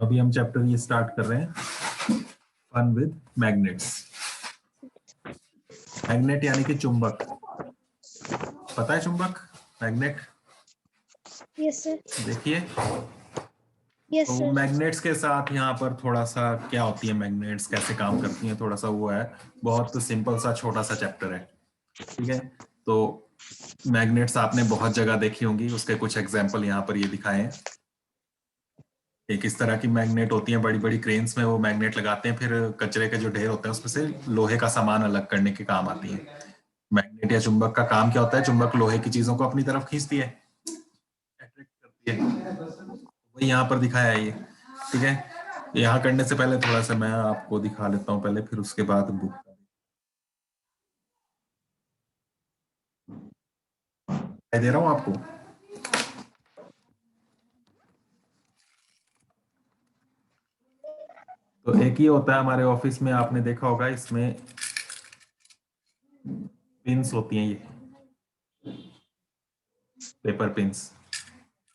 अभी हम चैप्टर ये स्टार्ट कर रहे हैं, फन विद मैग्नेट्स। मैग्नेट यानी कि चुंबक। पता है चुंबक, मैग्नेट? Yes sir. देखिए, यस तो सर। मैग्नेट्स के साथ यहाँ पर थोड़ा सा क्या होती है, मैग्नेट्स कैसे काम करती हैं, थोड़ा सा वो है। बहुत सिंपल सा छोटा सा चैप्टर है, ठीक है। तो मैग्नेट्स आपने बहुत जगह देखी होंगी, उसके कुछ एग्जाम्पल यहाँ पर ये दिखाए हैं। एक इस तरह की मैग्नेट होती है, बड़ी बड़ी क्रेन्स में वो मैग्नेट लगाते हैं, फिर कचरे के जो ढेर होते हैं उसमें से लोहे का सामान अलग करने के काम आती है। मैग्नेट या चुंबक का काम क्या होता है? चुंबक लोहे की चीजों को अपनी तरफ खींचती है, अट्रैक्ट करती है। वही यहाँ पर दिखाया है ये, ठीक है। यहाँ करने से पहले थोड़ा सा मैं आपको दिखा लेता हूँ पहले, फिर उसके बाद बुक दे रहा हूँ आपको। तो एक ही होता है हमारे ऑफिस में, आपने देखा होगा, इसमें पिन्स होती हैं, ये पेपर पिन्स।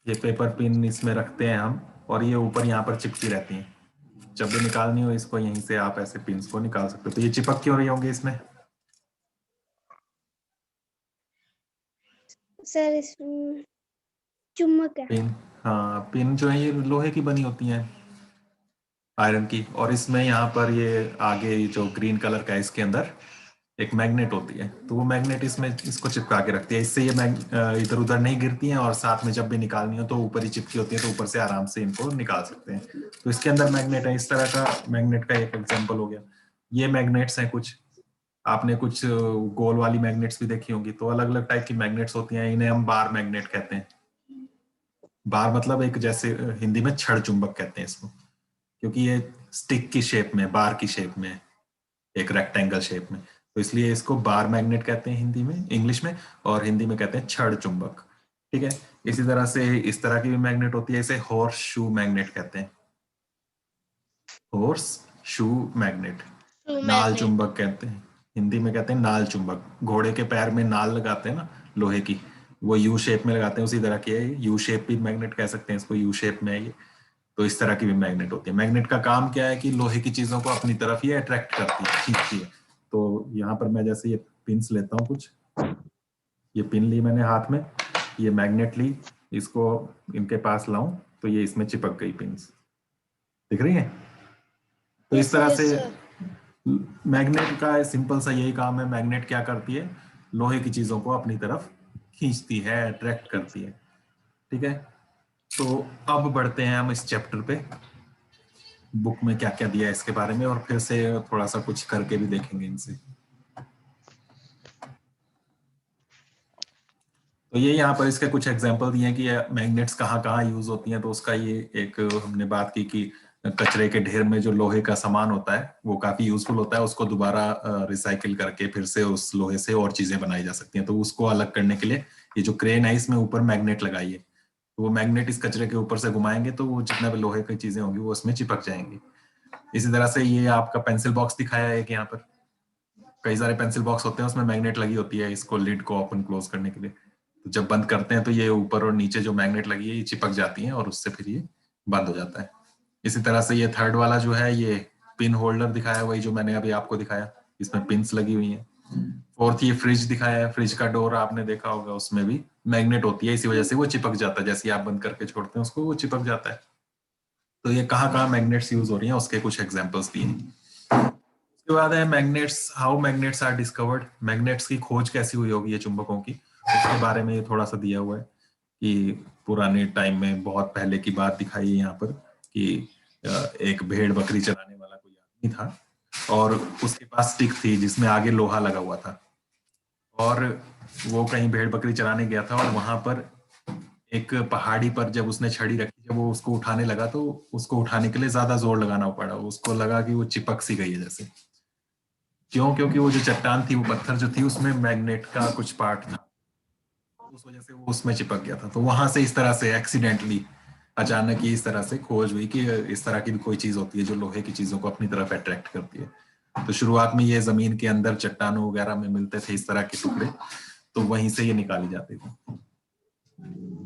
ये पेपर पिन इसमें रखते हैं हम, और ये ऊपर यहाँ पर चिपकी रहती हैं। जब भी निकालनी हो इसको, यहीं से आप ऐसे पिन्स को निकाल सकते हो। तो ये चिपक क्यों रही होंगे इसमें? सर इस चुम्बक है। पिन, हाँ, पिन जो है ये लोहे की बनी होती हैं, आयरन की। और इसमें यहाँ पर ये आगे जो ग्रीन कलर का है, इसके अंदर एक मैग्नेट होती है। तो वो मैग्नेट इसमें इसको चिपका के रखती है, इससे ये इधर उधर नहीं गिरती हैं, और साथ में जब भी निकालनी हो तो ऊपर ही चिपकी होती है, तो ऊपर से आराम से इनको निकाल सकते हैं। तो इसके अंदर मैग्नेट है, इस तरह का मैग्नेट का एक एग्जाम्पल हो गया। ये मैग्नेट्स हैं कुछ, आपने कुछ गोल वाली मैग्नेट्स भी देखी होंगी। तो अलग अलग टाइप की मैग्नेट्स होती हैं, इन्हें हम बार मैग्नेट कहते हैं। बार मतलब एक, जैसे हिंदी में छड़ चुंबक कहते हैं इसको, क्योंकि ये स्टिक की शेप में, बार की शेप में, एक रेक्टेंगल शेप में, तो इसलिए इसको बार मैग्नेट कहते हैं हिंदी में, इंग्लिश में। और हिंदी में कहते हैं छड़ चुंबक, ठीक है। इसी तरह से इस तरह की भी मैग्नेट होती है, इसे हॉर्स शू मैग्नेट कहते हैं। हॉर्स शू मैग्नेट, नाल चुंबक कहते हैं, हिंदी में कहते हैं नाल चुंबक। घोड़े के पैर में नाल लगाते हैं ना, लोहे की, वो यू शेप में लगाते हैं, उसी तरह की है। यू शेप भी मैग्नेट कह सकते हैं इसको, यू शेप में है ये। तो इस तरह की भी मैग्नेट होती है। मैग्नेट का काम क्या है कि लोहे की चीजों को अपनी तरफ ये अट्रैक्ट करती है, खींचती है। तो यहाँ पर मैं जैसे ये पिन्स लेता हूँ कुछ, ये पिन ली मैंने हाथ में, ये मैग्नेट ली, इसको इनके पास लाऊं तो ये इसमें चिपक गई पिन्स, दिख रही है। तो इस तरह से मैग्नेट का सिंपल सा यही काम है। मैग्नेट क्या करती है? लोहे की चीजों को अपनी तरफ खींचती है, अट्रैक्ट करती है, ठीक है। तो अब बढ़ते हैं हम इस चैप्टर पे, बुक में क्या क्या दिया है इसके बारे में, और फिर से थोड़ा सा कुछ करके भी देखेंगे इनसे। तो ये यहाँ पर इसके कुछ एग्जांपल दिए हैं कि मैग्नेट्स कहाँ कहाँ यूज होती हैं। तो उसका ये एक हमने बात की कि कचरे के ढेर में जो लोहे का सामान होता है वो काफी यूजफुल होता है, उसको दोबारा रिसाइकिल करके फिर से उस लोहे से और चीजें बनाई जा सकती हैं। तो उसको अलग करने के लिए ये जो क्रेन है, इसमें ऊपर मैग्नेट लगाई है। तो वो मैग्नेट इस कचरे के ऊपर से घुमाएंगे तो वो जितना भी लोहे की चीजें होंगी वो उसमें चिपक जाएंगी। इसी तरह से ये आपका पेंसिल बॉक्स दिखाया है कि यहाँ पर कई सारे पेंसिल बॉक्स होते हैं, उसमें मैग्नेट लगी होती है इसको लिड को ओपन क्लोज करने के लिए। तो जब बंद करते हैं तो ये ऊपर और नीचे जो मैग्नेट लगी है ये चिपक जाती हैं, और उससे फिर ये बंद हो जाता है। इसी तरह से ये थर्ड वाला जो है, ये पिन होल्डर दिखाया, वही जो मैंने अभी आपको दिखाया, इसमें पिन्स लगी हुई हैं। फोर्थ ये फ्रिज दिखाया है, फ्रिज का डोर आपने देखा होगा, उसमें भी मैग्नेट होती है, इसी वजह से वो चिपक जाता है, जैसे आप बंद करके छोड़ते हैं उसको वो चिपक जाता है। तो ये कहाँ कहाँ मैग्नेट्स यूज हो रही हैं उसके कुछ एग्जाम्पल्स दिए। उसके बाद है magnets, how magnets are discovered. Magnets की खोज कैसी हुई होगी ये चुंबकों की, उसके बारे में ये थोड़ा सा दिया हुआ है कि पुराने टाइम में, बहुत पहले की बात दिखाई है यहाँ पर, कि एक भेड़ बकरी चराने वाला कोई आदमी था, और उसके पास स्टिक थी जिसमें आगे लोहा लगा हुआ था। और वो कहीं भेड़ बकरी चराने गया था, और वहां पर एक पहाड़ी पर जब उसने छड़ी रखी, जब वो उसको उठाने लगा तो उसको उठाने के लिए ज्यादा जोर लगाना पड़ा, उसको लगा कि वो चिपक सी गई है जैसे। क्यों? क्योंकि वो जो चट्टान थी, वो पत्थर जो थी, उसमें मैग्नेट का कुछ पार्ट था, उस वजह से वो उसमें चिपक गया था। तो वहां से इस तरह से एक्सीडेंटली, अचानक ही इस तरह से खोज हुई कि इस तरह की भी कोई चीज होती है जो लोहे की चीजों को अपनी तरफ अट्रैक्ट करती है। तो शुरुआत में ये जमीन के अंदर चट्टानों वगैरह में मिलते थे इस तरह के टुकड़े, तो वहीं से ये निकाली जाती थी।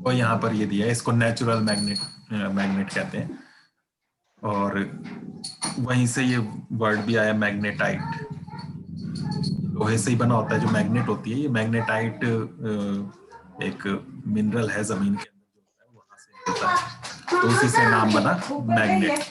और यहाँ पर ये दिया है, इसको नेचुरल मैग्नेट मैग्नेट कहते हैं। और वहीं से ये वर्ड भी आया मैग्नेटाइट, लोहे से ही बना होता है जो मैग्नेट होती है। ये मैग्नेटाइट एक मिनरल है जमीन के अंदर जो होता है, वहां से मिलता है, तो उसी से नाम बना मैग्नेट।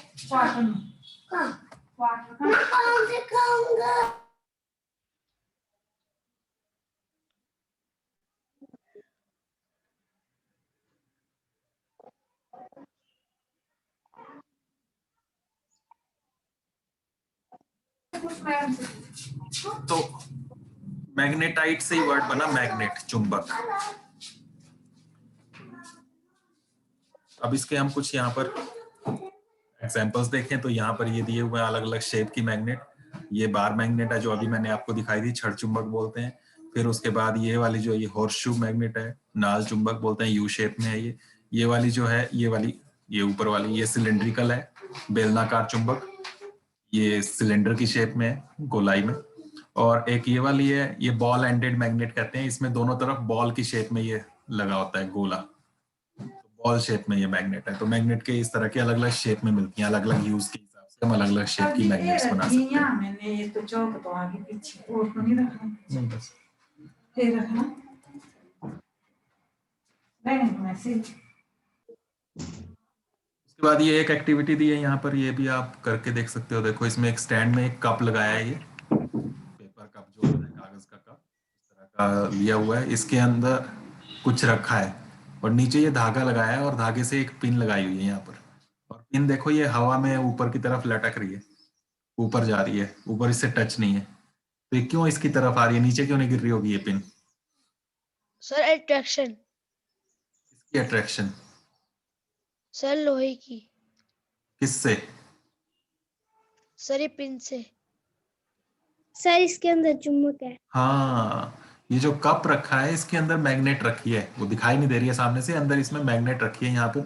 तो मैग्नेटाइट से ही वर्ड बना मैग्नेट, चुंबक। अब इसके हम कुछ यहाँ पर एग्जांपल्स देखें तो यहाँ पर ये दिए हुए अलग अलग शेप की मैग्नेट। ये बार मैग्नेट है जो अभी मैंने आपको दिखाई थी, छड़ चुंबक बोलते हैं। फिर उसके बाद ये वाली जो ये हॉर्सशू मैग्नेट है, नाल चुंबक बोलते हैं, यू शेप में है ये वाली जो है, ये वाली, ये ऊपर वाली, ये सिलेंड्रिकल है, बेलनाकार चुंबक, ये सिलेंडर की शेप में है, गोलाई में। और एक ये वाली है, ये बॉल एंडेड मैग्नेट कहते हैं, इसमें दोनों तरफ बॉल की शेप में ये लगा होता है, गोला, बॉल शेप में ये मैग्नेट है। तो मैग्नेट के इस तरह के अलग अलग शेप में मिलती हैं, अलग अलग यूज के हिसाब से हम अलग अलग शेप की मैग्नेट्स बना सकते हैं। मैंने ये तो चौक तो आगे पीछे और तो नहीं रखना, नहीं बस फिर रखना मैसेज। उसके बाद ये एक एक्टिविटी दी है यहाँ पर, ये भी आप करके देख सकते हो। देखो इसमें एक स्टैंड में एक कप लगाया है, ये पेपर कप जो होता है, कागज का कप इस तरह का लिया हुआ है, इसके अंदर कुछ रखा है और नीचे ये धागा लगाया है और धागे से एक पिन लगाई हुई है यहाँ पर। और पिन देखो ये हवा में ऊपर की तरफ लटक रही है, ऊपर जा रही है, ऊपर इससे टच नहीं है। तो ये क्यों इसकी तरफ आ रही है, नीचे क्यों नहीं गिर रही होगी ये पिन? Sir attraction. इसकी अट्रैक्शन सर लोहे की। किससे? सर ये पिन से। सर इसके अंदर चुंबक है। हाँ, ये जो कप रखा है इसके अंदर मैग्नेट रखी है, वो दिखाई नहीं दे रही है सामने से, अंदर इसमें मैग्नेट रखी है यहाँ पर।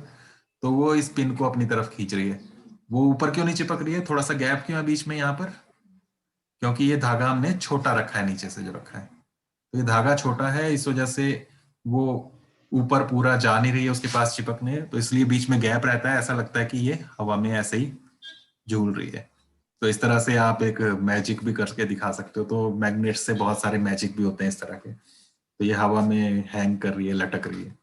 तो वो इस पिन को अपनी तरफ खींच रही है। वो ऊपर क्यों नहीं चिपक रही है, थोड़ा सा गैप क्यों है बीच में यहाँ पर? क्योंकि ये धागा हमने छोटा रखा है, नीचे से जो रखा है, तो ये धागा छोटा है, इस वजह से वो ऊपर पूरा जा नहीं रही है उसके पास चिपकने, तो इसलिए बीच में गैप रहता है, ऐसा लगता है कि ये हवा में ऐसे ही झूल रही है। तो इस तरह से आप एक मैजिक भी करके दिखा सकते हो। तो मैग्नेट से बहुत सारे मैजिक भी होते हैं इस तरह के। तो ये हवा में हैंग कर रही है, लटक रही है।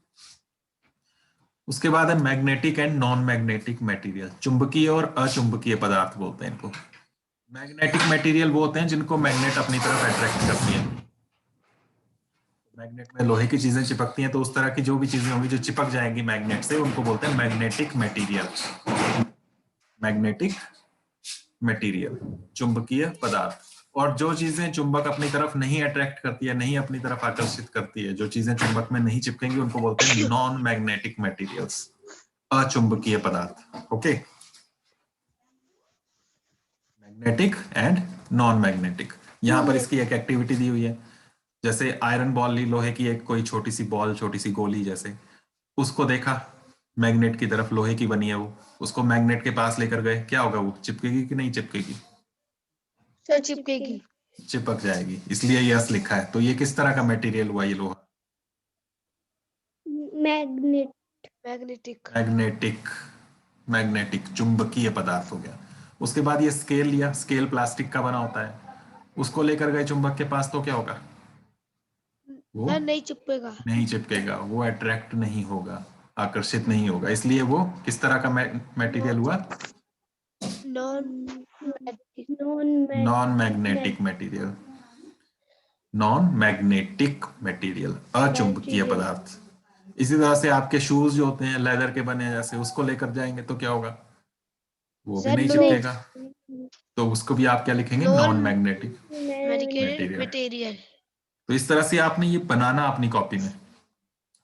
उसके बाद है magnetic and non magnetic material, चुंबकीय और अचुंबकीय पदार्थ बोलते हैं इनको। मैग्नेटिक मटेरियल वो होते हैं जिनको मैग्नेट अपनी तरफ अट्रैक्ट करती है। मैग्नेट में लोहे की चीजें चिपकती हैं, तो उस तरह की जो भी चीजें होंगी जो चिपक जाएंगी मैग्नेट से, उनको बोलते हैं मैग्नेटिक मटेरियल। मैग्नेटिक मटेरियल, चुंबकीय पदार्थ। और जो चीजें चुंबक अपनी तरफ नहीं अट्रैक्ट करती है, नहीं अपनी तरफ आकर्षित करती है, जो चीजें चुंबक में नहीं चिपकेंगी, उनको बोलते हैं नॉन मैग्नेटिक मटेरियल्स, अचुंबकीय पदार्थ। Okay, magnetic and non magnetic. यहाँ पर इसकी एक एक्टिविटी दी हुई है, जैसे आयरन बॉल ली, लोहे की एक कोई छोटी सी बॉल, छोटी सी गोली जैसे, उसको देखा मैग्नेट की तरफ, लोहे की बनी है वो, उसको मैग्नेट के पास लेकर गए, क्या होगा, वो चिपकेगी कि नहीं चिपकेगी? सर चिपकेगी। चिपक जाएगी, इसलिए यस लिखा है। तो ये किस तरह का मटेरियल हुआ ये लोहा? मैग्नेट। मैग्नेटिक। मैग्नेटिक, मैग्नेटिक चुंबकीय पदार्थ हो गया। उसके बाद ये स्केल लिया, स्केल प्लास्टिक का बना होता है, उसको लेकर गए चुंबक के पास, तो क्या होगा? वो नहीं चिपकेगा। नहीं चिपकेगा, वो अट्रैक्ट नहीं होगा, आकर्षित नहीं होगा, इसलिए वो किस तरह का मटेरियल हुआ? Non magnetic material, non magnetic material, अचुंबकीय पदार्थ। इसी तरह से आपके शूज जो होते हैं लेदर के बने जैसे, उसको लेकर जाएंगे तो क्या होगा? वो भी नहीं चिपकेगा, तो उसको भी आप क्या लिखेंगे? Non magnetic material. तो इस तरह से आपने ये बनाना अपनी कॉपी में।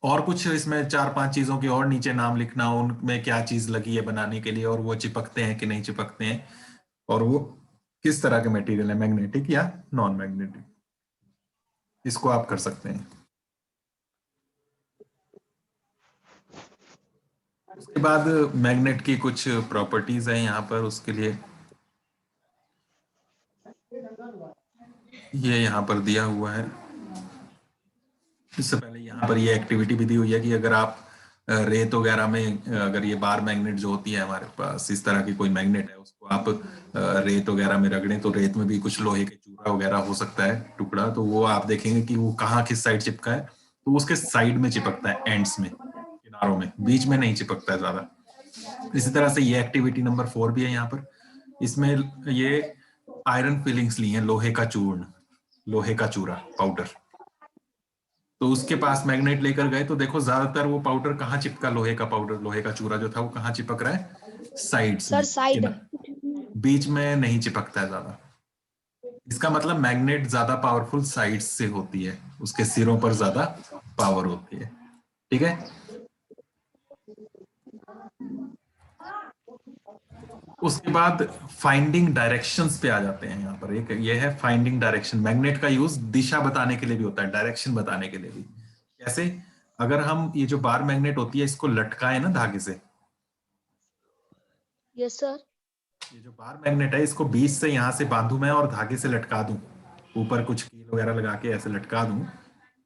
और कुछ इसमें 4-5 चीजों के और नीचे नाम लिखना, उनमें क्या चीज लगी है बनाने के लिए, और वो चिपकते हैं कि नहीं चिपकते हैं, और वो किस तरह के मटेरियल है, मैग्नेटिक या नॉन मैग्नेटिक। इसको आप कर सकते हैं। उसके बाद मैग्नेट की कुछ प्रॉपर्टीज है यहाँ पर, उसके लिए ये यहाँ पर दिया हुआ है। इससे पहले यहाँ पर ये एक्टिविटी भी दी हुई है कि अगर आप रेत वगैरह में अगर ये बार मैग्नेट जो होती है हमारे पास, इस तरह की कोई मैग्नेट है, उसको आप रेत वगैरह में रगड़ें तो रेत में भी कुछ लोहे के चूरा वगैरह हो सकता है टुकड़ा, तो वो आप देखेंगे कि वो कहाँ किस साइड चिपका है, तो उसके साइड में चिपकता है, एंड्स में, किनारों में, बीच में नहीं चिपकता है ज्यादा। इसी तरह से ये एक्टिविटी नंबर 4 भी है यहाँ पर। इसमें ये आयरन फिलिंग्स ली हैं, लोहे का चूर्ण, लोहे का चूरा पाउडर। तो उसके पास मैग्नेट लेकर गए तो देखो ज्यादातर वो पाउडर कहाँ चिपका, लोहे का पाउडर, लोहे का चूरा जो था वो कहाँ चिपक रहा है, साइड्स में, सर साइड। बीच में नहीं चिपकता है ज्यादा। इसका मतलब मैग्नेट ज्यादा पावरफुल साइड्स से होती है, उसके सिरों पर ज्यादा पावर होती है। ठीक है, उसके बाद फाइंडिंग डायरेक्शंस पे आ जाते हैं। यहाँ पर एक ये है फाइंडिंग डायरेक्शन। मैग्नेट का यूज दिशा बताने के लिए भी होता है, डायरेक्शन बताने के लिए भी। कैसे? अगर हम ये जो बार मैग्नेट होती है इसको लटकाए ना धागे से, यस सर। ये जो बार मैग्नेट है इसको बीच से यहाँ से बांधू मैं और धागे से लटका दूं, ऊपर कुछ कील वगैरह लगा के ऐसे लटका दूं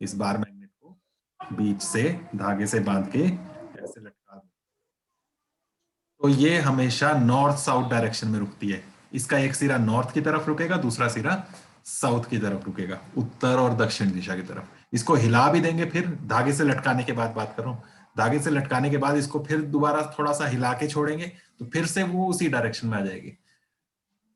इस बार मैग्नेट को, बीच से धागे से बांध के ऐसे लटका दूं, तो ये हमेशा नॉर्थ साउथ डायरेक्शन में रुकती है। इसका एक सिरा नॉर्थ की तरफ रुकेगा, दूसरा सिरा साउथ की तरफ रुकेगा, उत्तर और दक्षिण दिशा की तरफ। इसको हिला भी देंगे, फिर धागे से लटकाने के बाद बात कर रहा हूँ, धागे से लटकाने के बाद इसको फिर दोबारा थोड़ा सा हिला के छोड़ेंगे तो फिर से वो उसी डायरेक्शन में आ जाएगी।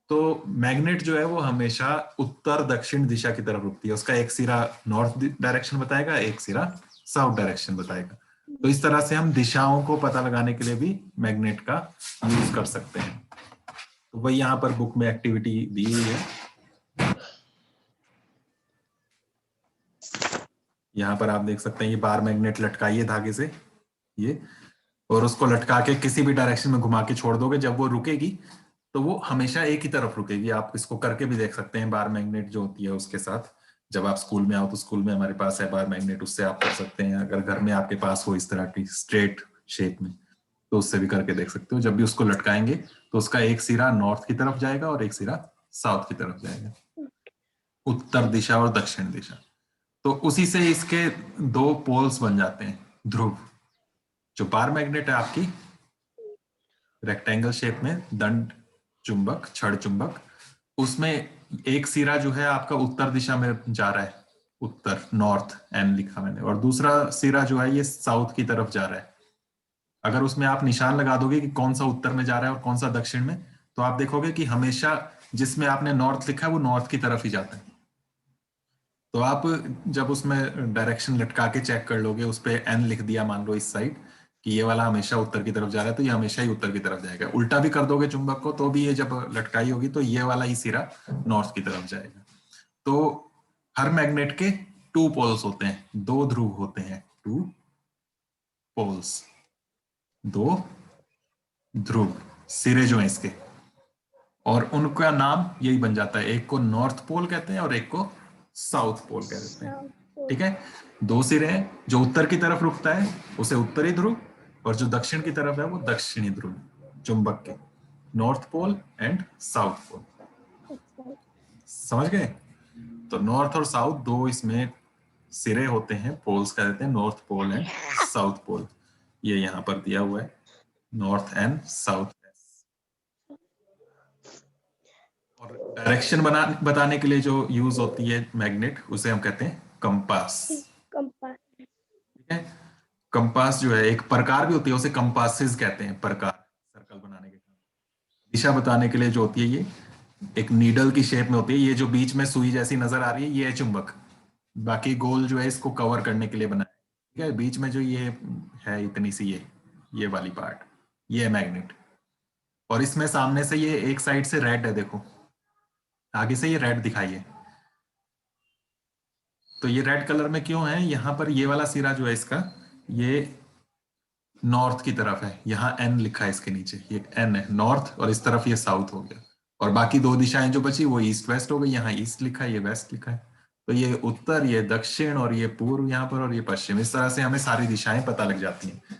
तो मैग्नेट जो है वो हमेशा उत्तर दक्षिण दिशा की तरफ रुकती है। उसका एक सिरा नॉर्थ डायरेक्शन बताएगा, एक सिरा साउथ डायरेक्शन बताएगा। तो इस तरह से हम दिशाओं को पता लगाने के लिए भी मैग्नेट का यूज कर सकते हैं। तो वही यहाँ पर बुक में एक्टिविटी दी हुई है। यहाँ पर आप देख सकते हैं ये बार मैग्नेट लटकाइए धागे से ये, और उसको लटका के किसी भी डायरेक्शन में घुमा के छोड़ दोगे, जब वो रुकेगी तो वो हमेशा एक ही तरफ रुकेगी। आप इसको करके भी देख सकते हैं बार मैग्नेट जो होती है उसके साथ। जब आप स्कूल में आओ तो स्कूल में हमारे पास है बार मैग्नेट, उससे आप कर सकते हैं। अगर घर में आपके पास हो इस तरह की स्ट्रेट शेप में तो उससे भी करके देख सकते हो। जब भी उसको लटकाएंगे तो उसका एक सिरा नॉर्थ की तरफ जाएगा और एक सिरा साउथ की तरफ जाएगा, उत्तर दिशा और दक्षिण दिशा। तो उसी से इसके दो पोल्स बन जाते हैं, ध्रुव। जो बार मैग्नेट है आपकी रेक्टेंगल शेप में, दंड चुंबक, छड़ चुंबक, उसमें एक सिरा जो है आपका उत्तर दिशा में जा रहा है, उत्तर, नॉर्थ, एन लिखा मैंने, और दूसरा सिरा जो है ये साउथ की तरफ जा रहा है। अगर उसमें आप निशान लगा दोगे कि कौन सा उत्तर में जा रहा है और कौन सा दक्षिण में, तो आप देखोगे कि हमेशा जिसमें आपने नॉर्थ लिखा है वो नॉर्थ की तरफ ही जाता है। तो आप जब उसमें डायरेक्शन लटका के चेक कर लोगे, उस पे एन लिख दिया मान लो इस साइड कि ये वाला हमेशा उत्तर की तरफ जा रहा है, तो ये हमेशा ही उत्तर की तरफ जाएगा। उल्टा भी कर दोगे चुंबक को तो भी ये जब लटकाई होगी तो ये वाला ही सिरा नॉर्थ की तरफ जाएगा। तो हर मैग्नेट के 2 पोल्स होते हैं, 2 ध्रुव होते हैं, 2 पोल्स, 2 ध्रुव सिरे जो है इसके, और उनका नाम यही बन जाता है। एक को नॉर्थ पोल कहते हैं और एक को साउथ पोल कहते हैं। ठीक है, 2 सिरे हैं। जो उत्तर की तरफ रुकता है उसे उत्तरी ध्रुव, और जो दक्षिण की तरफ है वो दक्षिणी ध्रुव चुंबक के, north pole and south pole. समझ गए? तो नॉर्थ और साउथ 2 इसमें सिरे होते हैं, पोल्स कह देते हैं, north pole and south pole. ये यहाँ पर दिया हुआ है, नॉर्थ एंड साउथ। और डायरेक्शन बताने के लिए जो यूज होती है मैग्नेट, उसे हम कहते हैं कंपास। कंपास। ठीक है, कंपास जो है एक प्रकार भी होती है, उसे कंपासेस कहते हैं, प्रकार, सर्कल बनाने के काम, दिशा बताने के लिए जो होती है। ये एक नीडल की शेप में होती है, ये जो बीच में सुई जैसी नजर आ रही है ये है चुंबक, बाकी गोल जो है इसको कवर करने के लिए बना है। ठीक है, बीच में जो ये है इतनी सी ये वाली पार्ट, ये है मैग्नेट। और इसमें सामने से ये एक साइड से रेड है, देखो आगे से ये रेड दिखाइए, तो ये रेड कलर में क्यों है? यहाँ पर ये वाला सिरा जो है इसका ये नॉर्थ की तरफ है, यहाँ एन लिखा है इसके नीचे, ये एन है नॉर्थ, और इस तरफ ये साउथ हो गया। और बाकी 2 दिशाएं जो बची वो ईस्ट वेस्ट हो गई, यहाँ ईस्ट लिखा है, ये वेस्ट लिखा है। तो ये उत्तर, ये दक्षिण, और ये पूर्व यहाँ पर, और ये पश्चिम। इस तरह से हमें सारी दिशाएं पता लग जाती हैं।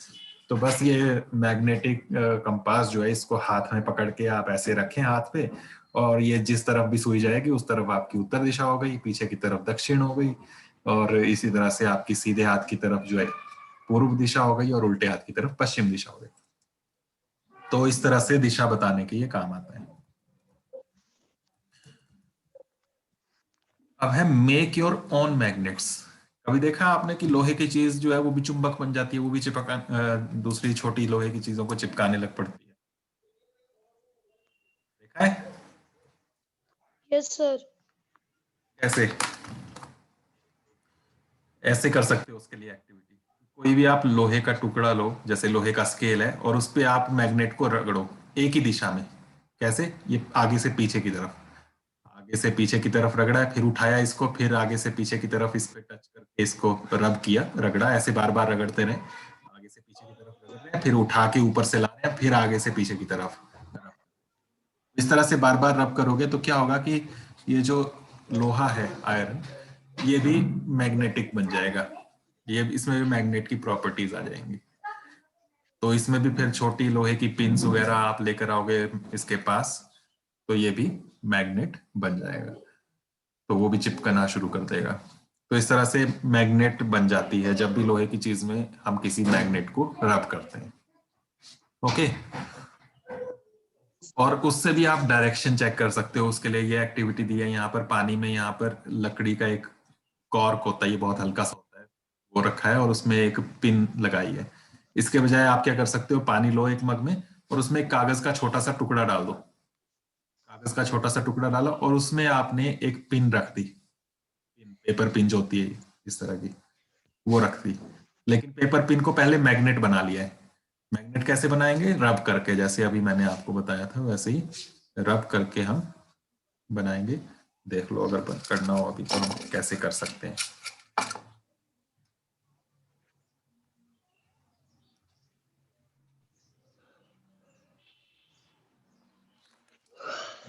तो बस ये मैग्नेटिक कंपास जो है इसको हाथ में पकड़ के आप ऐसे रखें हाथ पे, और ये जिस तरफ भी सुई जाएगी उस तरफ आपकी उत्तर दिशा हो गई, पीछे की तरफ दक्षिण हो गई, और इसी तरह से आपकी सीधे हाथ की तरफ जो है पूर्व दिशा हो गई और उल्टे हाथ की तरफ पश्चिम दिशा हो गई। तो इस तरह से दिशा बताने के ये काम आता है। अब है मेक योर ओन मैग्नेट्स। कभी देखा आपने कि लोहे की चीज जो है वो भी चुंबक बन जाती है, वो भी चिपका दूसरी छोटी लोहे की चीजों को चिपकाने लग पड़ती है। देखा है? Yes sir. कैसे? ऐसे कर सकते हो उसके लिए एक्टिविटी। कोई भी आप लोहे का टुकड़ा लो, जैसे लोहे का स्केल है, और उस पे आप मैग्नेट को रगड़ो एक ही दिशा में। कैसे? ये आगे से पीछे की तरफ, आगे से पीछे की तरफ रगड़ा है, फिर उठाया इसको, फिर आगे से पीछे की तरफ इस पे टच करके इसको रब किया, रगड़ा, ऐसे बार बार रगड़ते रहे। आगे से पीछे की तरफ रगड़ रहे हैं, फिर उठा के ऊपर से ला रहे हैं, फिर आगे से पीछे की तरफ। इस तरह से बार बार रब करोगे तो क्या होगा कि ये जो लोहा है आयरन, ये भी मैग्नेटिक बन जाएगा। ये इसमें भी मैग्नेट की प्रॉपर्टीज आ जाएंगी। तो इसमें भी फिर छोटी लोहे की पिन्स वगैरह आप लेकर आओगे इसके पास, तो ये भी मैग्नेट बन जाएगा, तो वो भी चिपकना शुरू कर देगा। तो इस तरह से मैग्नेट बन जाती है जब भी लोहे की चीज में हम किसी मैग्नेट को रब करते हैं। ओके। और उससे भी आप डायरेक्शन चेक कर सकते हो। उसके लिए ये एक्टिविटी दी है यहाँ पर। पानी में यहाँ पर लकड़ी का एक कॉर्क होता है, ये बहुत हल्का सा होता है, वो रखा है और उसमें एक पिन लगाई है। इसके बजाय आप क्या कर सकते हो, पानी लो एक मग में और उसमें एक कागज का छोटा सा टुकड़ा डाल दो। कागज का छोटा सा टुकड़ा डाला और उसमें आपने एक पिन रख दी, पेपर पिन जो होती है इस तरह की, वो रख दी। लेकिन पेपर पिन को पहले मैग्नेट बना लिया है। मैग्नेट कैसे बनाएंगे? रब करके, जैसे अभी मैंने आपको बताया था वैसे ही रब करके हम बनाएंगे। देख लो, अगर करना हो अभी तो हम कैसे कर सकते हैं।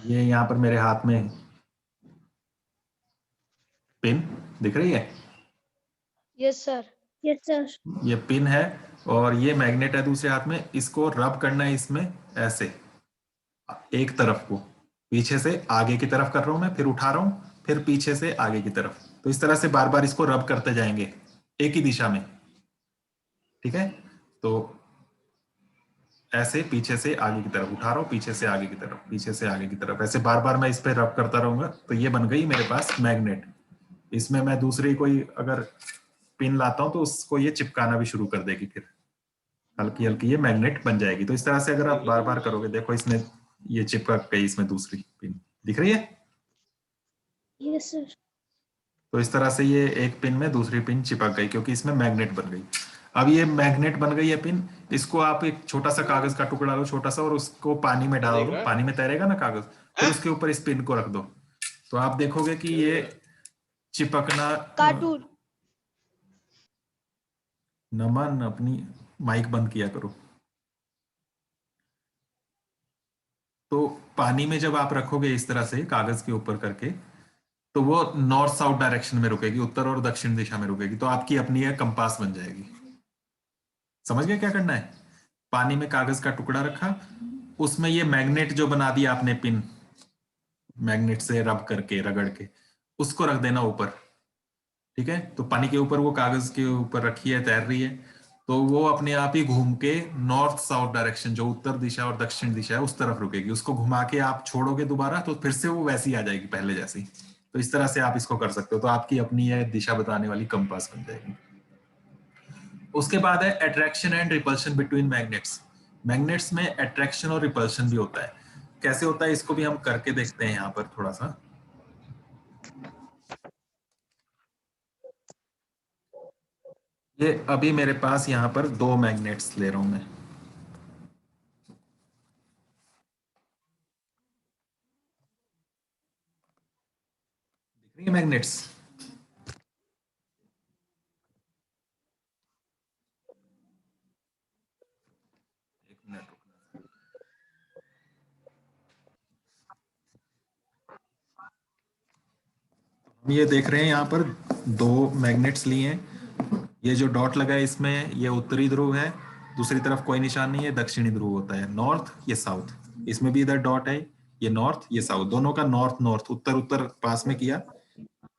ये यहाँ पर मेरे हाथ में पिन दिख रही है? Yes sir. Yes sir. ये पिन है और ये मैग्नेट है दूसरे हाथ में। इसको रब करना है इसमें ऐसे, एक तरफ को पीछे से आगे की तरफ कर रहा हूं मैं, फिर उठा रहा हूं, फिर पीछे से आगे की तरफ। तो इस तरह से बार बार इसको रब करते जाएंगे एक ही दिशा में। ठीक है? तो ऐसे पीछे से आगे की तरफ उठा रहा हूं, पीछे से आगे की तरफ, पीछे से आगे की तरफ, ऐसे बार बार मैं इस पे रब करता रहूंगा। तो ये बन गई मेरे पास मैग्नेट। इसमें मैं दूसरी कोई अगर पिन लाता हूं तो उसको ये चिपकाना भी शुरू कर देगी, फिर हल्की हल्की ये मैग्नेट बन जाएगी। तो इस तरह से अगर आप बार बार करोगे, देखो इसमें ये चिपक गई, इसमें दूसरी पिन दिख रही है? Yes sir. तो इस तरह से ये एक पिन में दूसरी पिन चिपक गई क्योंकि इसमें मैग्नेट बन गई। अब ये मैग्नेट बन गई है पिन, इसको आप एक छोटा सा कागज का टुकड़ा लो, छोटा सा, और उसको पानी में डाल दो। पानी में तैरेगा ना कागज, फिर उसके ऊपर इस पिन को रख दो। तो आप देखोगे कि ये चिपकना। कार्टून। नमन, अपनी माइक बंद किया करो। तो पानी में जब आप रखोगे इस तरह से कागज के ऊपर करके, तो वो नॉर्थ साउथ डायरेक्शन में रुकेगी, उत्तर और दक्षिण दिशा में रुकेगी। तो आपकी अपनी एक कंपास बन जाएगी। समझ गए क्या करना है? पानी में कागज का टुकड़ा रखा, उसमें ये मैग्नेट जो बना दिया आपने पिन, मैग्नेट से रब करके रगड़ के उसको रख देना ऊपर। ठीक है? तो पानी के ऊपर वो कागज के ऊपर रखी है, तैर रही है, तो वो अपने आप ही घूम के नॉर्थ साउथ डायरेक्शन, जो उत्तर दिशा और दक्षिण दिशा है, उस तरफ रुकेगी। उसको घुमा के आप छोड़ोगे दोबारा तो फिर से वो वैसी आ जाएगी, पहले जैसी। तो इस तरह से आप इसको कर सकते हो। तो आपकी अपनी यह दिशा बताने वाली कंपास बन जाएगी। उसके बाद है attraction and repulsion between magnets. Magnets में अट्रैक्शन और रिपल्शन भी होता है। कैसे होता है इसको भी हम करके देखते हैं यहाँ पर थोड़ा सा। ये अभी मेरे पास यहाँ पर दो मैग्नेट्स ले रहा हूं मैं। दिख रही है मैग्नेट्स? एक मिनट रुकना। हम ये देख रहे हैं यहाँ पर दो मैग्नेट्स लिए हैं। ये जो डॉट लगा है इसमें ये उत्तरी ध्रुव है, दूसरी तरफ कोई निशान नहीं है, दक्षिणी ध्रुव होता है, नॉर्थ ये साउथ। इसमें भी इधर डॉट है, ये नॉर्थ ये साउथ, दोनों का नॉर्थ नॉर्थ उत्तर उत्तर पास में किया।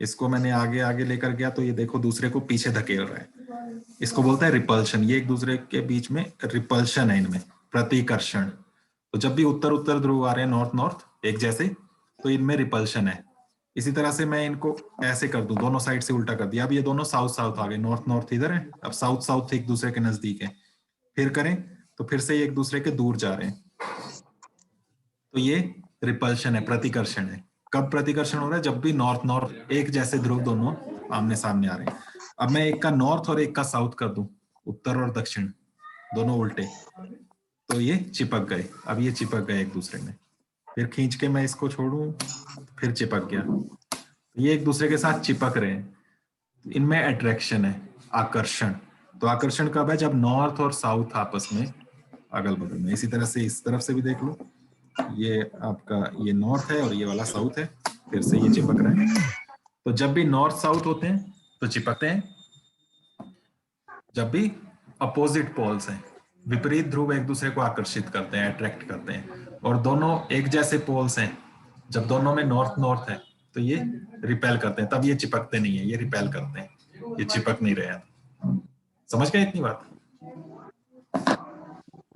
इसको मैंने आगे आगे लेकर गया तो ये देखो दूसरे को पीछे धकेल रहा है। इसको बोलते हैं रिपल्शन। ये एक दूसरे के बीच में रिपल्शन है, इनमें प्रतिकर्षण। तो जब भी उत्तर उत्तर ध्रुव आ रहे हैं, नॉर्थ नॉर्थ एक जैसे, तो इनमें रिपल्शन है। इसी तरह से मैं इनको ऐसे कर दूं, दोनों साइड से उल्टा कर दिया। अब ये दोनों साउथ साउथ आ गए, नॉर्थ नॉर्थ इधर है, अब साउथ साउथ एक दूसरे के नजदीक है। फिर करें तो फिर से ये एक दूसरे के दूर जा रहे हैं, तो ये रिपल्शन है, प्रतिकर्षण है। कब प्रतिकर्षण हो रहा है? जब भी नॉर्थ नॉर्थ एक जैसे ध्रुव दोनों आमने सामने आ रहे हैं। अब मैं एक का नॉर्थ और एक का साउथ कर दूं, उत्तर और दक्षिण दोनों उल्टे, तो ये चिपक गए। अब ये चिपक गए एक दूसरे में। फिर खींच के मैं इसको छोड़ूं, फिर चिपक गया। तो ये एक दूसरे के साथ चिपक रहे हैं, इनमें अट्रैक्शन है, आकर्षण। तो आकर्षण कब है? जब नॉर्थ और साउथ आपस में अगल बगल में। इसी तरह से इस तरफ से भी देख लो, ये आपका ये नॉर्थ है और ये वाला साउथ है, फिर से ये चिपक रहा है। तो जब भी नॉर्थ साउथ होते हैं तो चिपकते हैं, जब भी अपोजिट पोल्स हैं, विपरीत ध्रुव एक दूसरे को आकर्षित करते हैं, अट्रैक्ट करते हैं, और दोनों एक जैसे पोल्स हैं, जब दोनों में नॉर्थ नॉर्थ है, तो ये रिपेल करते हैं। तब ये चिपकते नहीं है, ये रिपेल करते हैं, ये चिपक नहीं रहे हैं। समझ गए इतनी बात?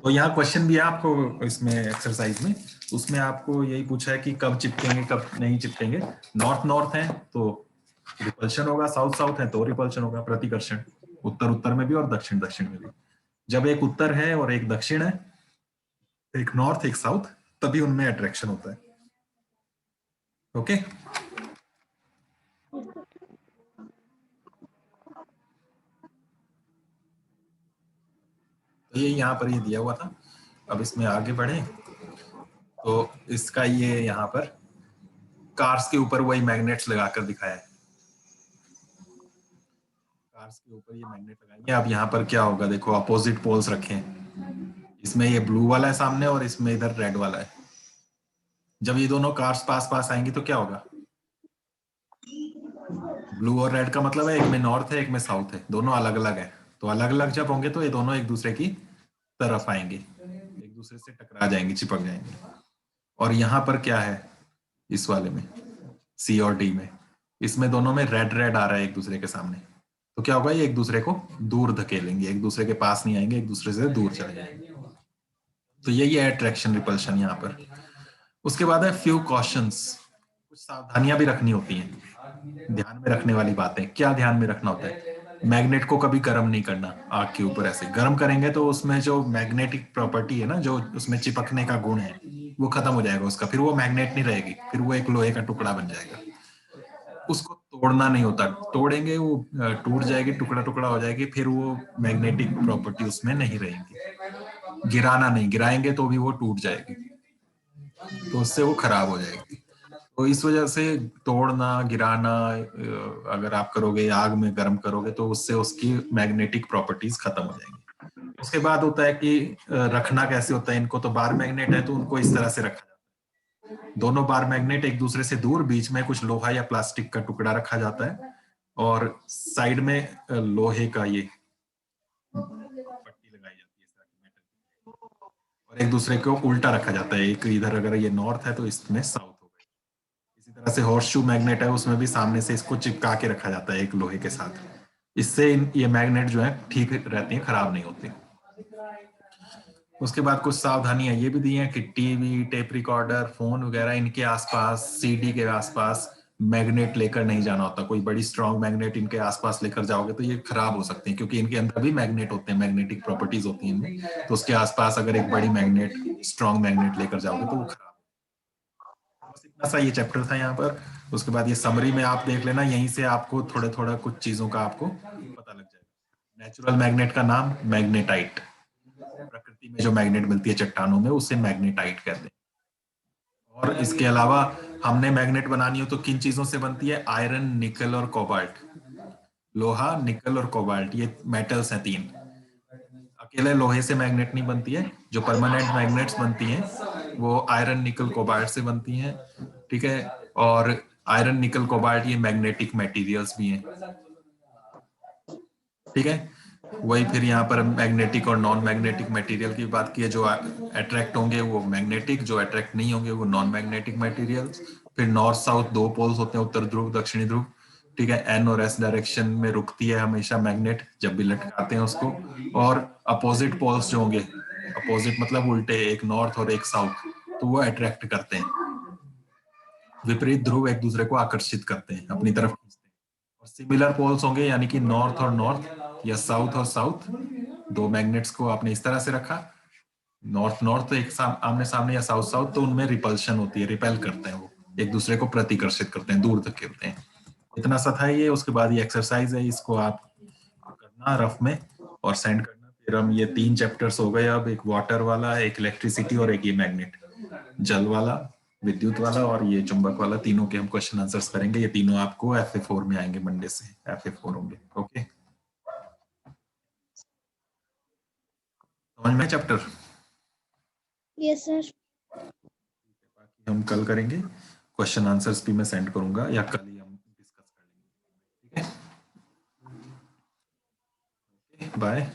तो यहाँ क्वेश्चन भी है आपको इसमें एक्सरसाइज में, उसमें आपको यही पूछा है कि कब चिपकेंगे कब नहीं चिपकेंगे। नॉर्थ नॉर्थ है तो रिपल्शन होगा, साउथ साउथ है तो रिपल्शन होगा, प्रतिकर्षण। उत्तर उत्तर में भी और दक्षिण दक्षिण में भी। जब एक उत्तर है और एक दक्षिण है, एक नॉर्थ एक साउथ, तभी उनमें अट्रैक्शन होता है। ओके? तो ये यहाँ पर ये दिया हुआ था। अब इसमें आगे बढ़े तो इसका ये यहाँ पर कार्स के ऊपर वही मैग्नेट्स लगाकर दिखाया है। कार्स के ऊपर ये मैग्नेट लगाएंगे। अब यहाँ पर क्या होगा, देखो अपोजिट पोल्स रखे हैं, इसमें ये ब्लू वाला है सामने और इसमें इधर रेड वाला है। जब ये दोनों कार्स पास पास आएंगी तो क्या होगा? ब्लू और रेड का मतलब है एक में नॉर्थ है एक में साउथ है, दोनों अलग अलग है। तो अलग अलग जब होंगे तो ये दोनों एक दूसरे की तरफ आएंगे, एक दूसरे से टकरा जाएंगे, चिपक जाएंगे। और यहाँ पर क्या है इस वाले में, सी और डी में, इसमें दोनों में रेड रेड आ रहा है एक दूसरे के सामने। तो क्या होगा, ये एक दूसरे को दूर धकेलेंगे, एक दूसरे के पास नहीं आएंगे, एक दूसरे से दूर चले जाएंगे। तो यही है अट्रैक्शन रिपल्शन यहाँ पर। उसके बाद है फ्यू कॉशंस, कुछ सावधानियां भी रखनी होती हैं, ध्यान में रखने वाली बातें। क्या ध्यान में रखना होता है? मैग्नेट को कभी गर्म नहीं करना आग के ऊपर। ऐसे गर्म करेंगे तो उसमें जो मैग्नेटिक प्रॉपर्टी है ना, जो उसमें चिपकने का गुण है, वो खत्म हो जाएगा उसका, फिर वो मैग्नेट नहीं रहेगी, फिर वो एक लोहे का टुकड़ा बन जाएगा। उसको तोड़ना नहीं होता, तोड़ेंगे वो टूट जाएगी, टुकड़ा टुकड़ा हो जाएगी, फिर वो मैग्नेटिक प्रॉपर्टी उसमें नहीं रहेगी। गिराना नहीं, गिराएंगे तो भी वो टूट जाएगी, तो उससे वो खराब हो जाएगी। तो इस वजह से तोड़ना गिराना अगर आप करोगे, आग में गर्म करोगे, तो उससे उसकी मैग्नेटिक प्रॉपर्टीज खत्म हो जाएंगी। उसके बाद होता है कि रखना कैसे होता है इनको। तो बार मैग्नेट है तो उनको इस तरह से रखा जाता है, दोनों बार मैग्नेट एक दूसरे से दूर, बीच में कुछ लोहा या प्लास्टिक का टुकड़ा रखा जाता है, और साइड में लोहे का ये पट्टी लगाई जाती है इस तरह की मेटल की, और एक दूसरे को उल्टा रखा जाता है। एक इधर अगर ये नॉर्थ है तो इसमें साउथ हो गई। इसी तरह से हॉर्स शू मैग्नेट है, उसमें भी सामने से इसको चिपका के रखा जाता है एक लोहे के साथ। इससे ये मैग्नेट जो है ठीक रहती है, खराब नहीं होती। उसके बाद कुछ सावधानियां ये भी दी हैं कि टीवी, टेप रिकॉर्डर, फोन वगैरह, इनके आसपास, सीडी के आसपास मैग्नेट लेकर नहीं जाना होता। कोई बड़ी स्ट्रॉन्ग मैग्नेट इनके आसपास लेकर जाओगे तो ये खराब हो सकती हैं, क्योंकि इनके अंदर भी मैग्नेट होते हैं, मैग्नेटिक प्रॉपर्टीज होती हैं इनमें। तो उसके आसपास अगर एक बड़ी मैग्नेट, स्ट्रॉन्ग मैग्नेट लेकर जाओगे तो वो खराब। बस इतना सा ये चैप्टर था यहाँ पर। उसके बाद ये समरी में आप देख लेना, यहीं से आपको थोड़ा थोड़ा कुछ चीजों का आपको पता लग जाएगा। नेचुरल मैग्नेट का नाम मैग्नेटाइट, प्रकृति में जो मैग्नेट मिलती है चट्टानों में, उसे मैग्नेटाइट कहते हैं। और इसके अलावा हमने मैग्नेट बनानी हो तो किन चीजों से बनती है? आयरन, निकल और कोबाल्ट। लोहा, निकल और कोबाल्ट, ये मेटल्स हैं तीन। अकेले लोहे से मैग्नेट नहीं बनती है। जो परमानेंट मैग्नेट्स बनती हैं वो आयरन, निकल, कोबाल्ट से बनती हैं, ठीक है। और आयरन, निकल, कोबाल्ट ये मैग्नेटिक मटेरियल्स भी हैं, ठीक है। वही फिर यहाँ पर मैग्नेटिक और नॉन मैग्नेटिक मटेरियल की बात की है। जो अट्रैक्ट होंगे वो मैग्नेटिक, जो अट्रैक्ट नहीं होंगे वो नॉन मैग्नेटिक मटेरियल्स। फिर नॉर्थ साउथ दो पोल्स होते हैं, उत्तर ध्रुव दक्षिणी ध्रुव। ठीक है, एन और एस डायरेक्शन में रुकती है हमेशा मैग्नेट जब भी लटकाते हैं उसको, और अपोजिट पोल्स जो होंगे, अपोजिट मतलब उल्टे, एक नॉर्थ और एक साउथ, तो वो अट्रैक्ट करते हैं, विपरीत ध्रुव एक दूसरे को आकर्षित करते हैं, अपनी तरफ खींचते हैं। और सिमिलर पोल्स होंगे, यानी कि नॉर्थ और नॉर्थ या साउथ और साउथ, दो मैग्नेट्स को आपने इस तरह से रखा, नॉर्थ नॉर्थ एक आमने सामने या साउथ साउथ, तो उनमें रिपल्शन होती है, रिपेल करते हैं, वो एक दूसरे को प्रतिकर्षित करते हैं, दूर धकेलते हैं। इतना सा था ये। उसके बाद ये एक्सरसाइज है, इसको आप करना रफ में और सेंड करना। फिर हम ये 3 चैप्टर्स हो गए अब, एक वाटर वाला, एक इलेक्ट्रिसिटी और एक ये मैग्नेट, जल वाला, विद्युत वाला और ये चुंबक वाला, तीनों के हम क्वेश्चन आंसर्स करेंगे। ये तीनों आपको FA4 में आएंगे, मंडे से FA4 होंगे। ओके, समझ में चैप्टर? Yes sir. हम कल करेंगे, क्वेश्चन आंसर्स भी मैं सेंड करूंगा, या कल ही हम डिस्कस कर लेंगे। ठीक है, बाय।